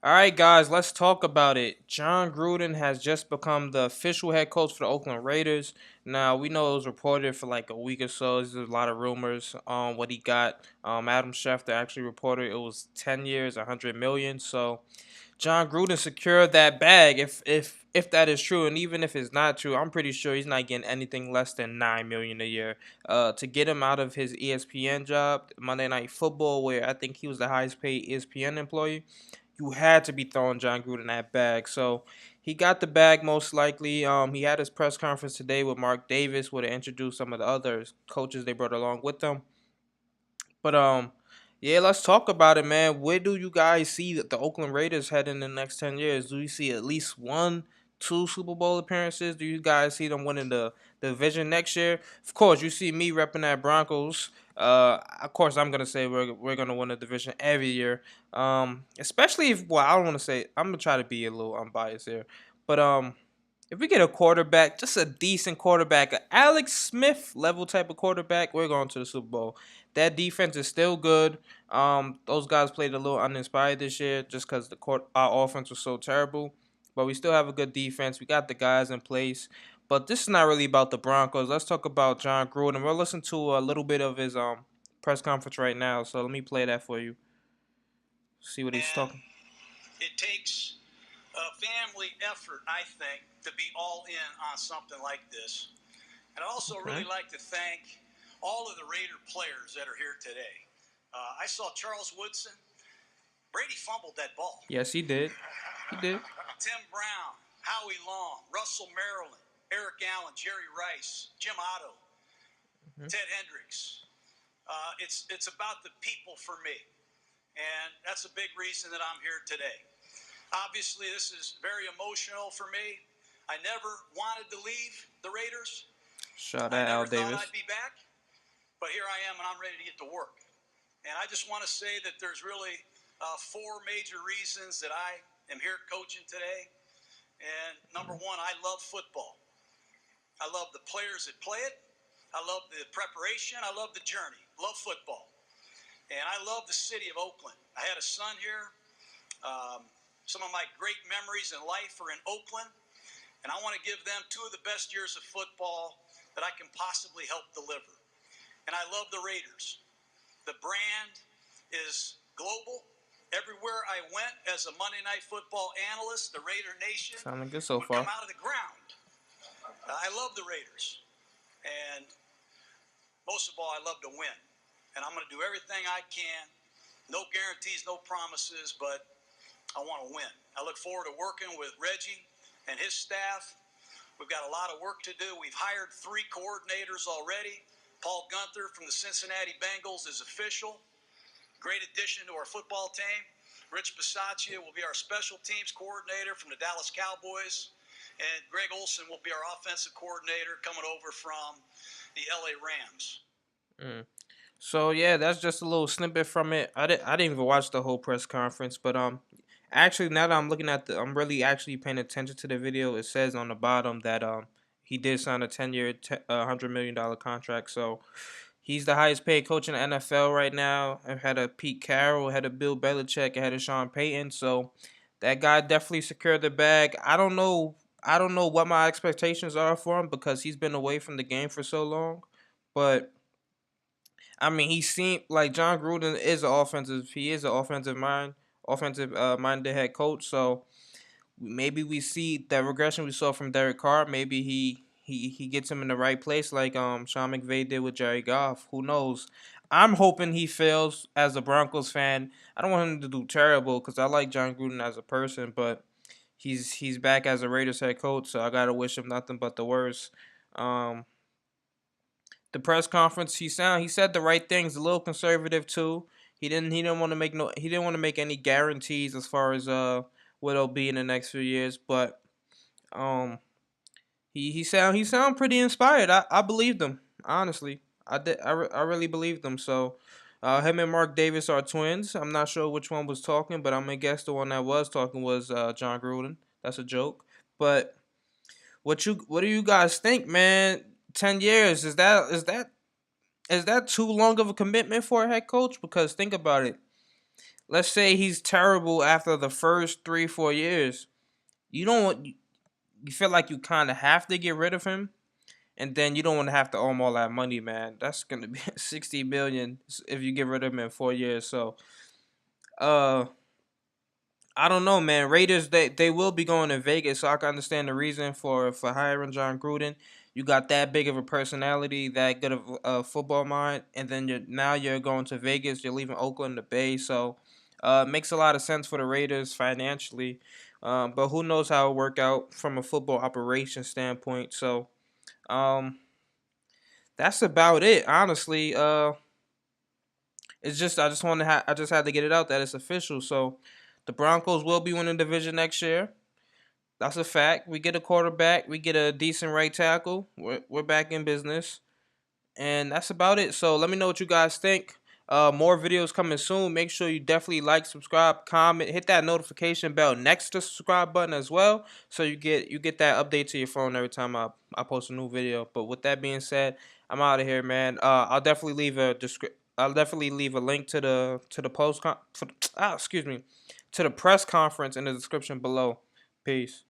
All right, guys, let's talk about it. Jon Gruden has just become the official head coach for the Oakland Raiders. Now we know it was reported for like a week or so. There's a lot of rumors on what he got. Adam Schefter actually reported it was 10 years, 100 million. So Jon Gruden secured that bag. If that is true, and even if it's not true, I'm pretty sure he's not getting anything less than 9 million a year. To get him out of his ESPN job, Monday Night Football, where I think he was the highest paid ESPN employee, you had to be throwing Jon Gruden that bag. So he got the bag most likely. He had his press conference today with Mark Davis, where they introduced some of the other coaches they brought along with them. But yeah, let's talk about it, man. Where do you guys see the Oakland Raiders head in the next 10 years? Do you see at least one, two Super Bowl appearances? Do you guys see them winning the division next year? Of course, you see me repping that Broncos. Of course, I'm gonna say we're gonna win the division every year. Especially if I don't want to say I'm gonna try to be a little unbiased here, but if we get a quarterback, just a decent quarterback, a Alex Smith level type of quarterback, we're going to the Super Bowl. That defense is still good. Those guys played a little uninspired this year just because our offense was so terrible. But we still have a good defense. We got the guys in place. But this is not really about the Broncos. Let's talk about Jon Gruden. We'll listen to a little bit of his press conference right now. So let me play that for you. See what he's talking. It takes a family effort, I think, to be all in on something like this. And I also really like to thank all of the Raider players that are here today. I saw Charles Woodson. Brady fumbled that ball. Yes, he did. He did. Tim Brown, Howie Long, Russell Maryland, Eric Allen, Jerry Rice, Jim Otto, Ted Hendricks. It's about the people for me. And that's a big reason that I'm here today. Obviously, this is very emotional for me. I never wanted to leave the Raiders. Shout I out never Al Davis. thought I'd be back. But here I am, and I'm ready to get to work. And I just want to say that there's really four major reasons that I am here coaching today. And number one, I love football. I love the players that play it. I love the preparation. I love the journey. Love football. And I love the city of Oakland. I had a son here. Some of my great memories in life are in Oakland. And I want to give them two of the best years of football that I can possibly help deliver. And I love the Raiders. The brand is global. Everywhere I went as a Monday Night Football analyst, the Raider Nation Sounding good so would far. come out of the ground. I love the Raiders. And most of all, I love to win. And I'm going to do everything I can. No guarantees, no promises, but I want to win. I look forward to working with Reggie and his staff. We've got a lot of work to do. We've hired 3 coordinators already. Paul Gunther from the Cincinnati Bengals is official. Great addition to our football team. Rich Bisaccia will be our special teams coordinator from the Dallas Cowboys. And Greg Olson will be our offensive coordinator coming over from the LA Rams. So yeah, that's just a little snippet from it. I didn't even watch the whole press conference, but actually now that I'm looking at I'm really actually paying attention to the video. It says on the bottom that he did sign a 10-year, $100 million contract. So he's the highest paid coach in the NFL right now. Ahead of Pete Carroll, ahead of Bill Belichick, ahead of Sean Payton. So that guy definitely secured the bag. I don't know. I don't know what my expectations are for him because he's been away from the game for so long, but I mean, he seemed like Jon Gruden is an offensive. He is an offensive minded head coach. So maybe we see that regression we saw from Derek Carr. Maybe he gets him in the right place, like Sean McVay did with Jerry Goff. Who knows? I'm hoping he fails as a Broncos fan. I don't want him to do terrible because I like Jon Gruden as a person, but he's back as a Raiders head coach, so I gotta wish him nothing but the worst. Um, the press conference he said the right things, a little conservative too. He didn't want to make any guarantees as far as what it'll be in the next few years, but um he sound pretty inspired. I believed him, honestly. I really believed him. So him and Mark Davis are twins. I'm not sure which one was talking, but I'm gonna guess the one that was talking was Jon Gruden. That's a joke. But what do you guys think, man? 10 years, is that too long of a commitment for a head coach? Because think about it. let's say he's terrible after the first 3 4 years. You don't want, you feel like you kind of have to get rid of him, and then you don't want to have to owe him all that money, man. That's gonna be 60 million if you get rid of him in 4 years. So, uh, I don't know, man. Raiders, they will be going to Vegas, so I can understand the reason for hiring Jon Gruden. You got that big of a personality, that good of a football mind, and then you're going to Vegas. You're leaving Oakland, the Bay, so it makes a lot of sense for the Raiders financially. But who knows how it work out from a football operation standpoint? So um, that's about it, honestly. It's just I just had to get it out that it's official. So the Broncos will be winning the division next year. That's a fact. We get a quarterback. We get a decent right tackle. We're back in business, and that's about it. So let me know what you guys think. More videos coming soon. Make sure you definitely like, subscribe, comment, hit that notification bell next to subscribe button as well, so you get that update to your phone every time I post a new video. But with that being said, I'm out of here, man. I'll definitely leave a link to the excuse me, to the press conference in the description below. Peace.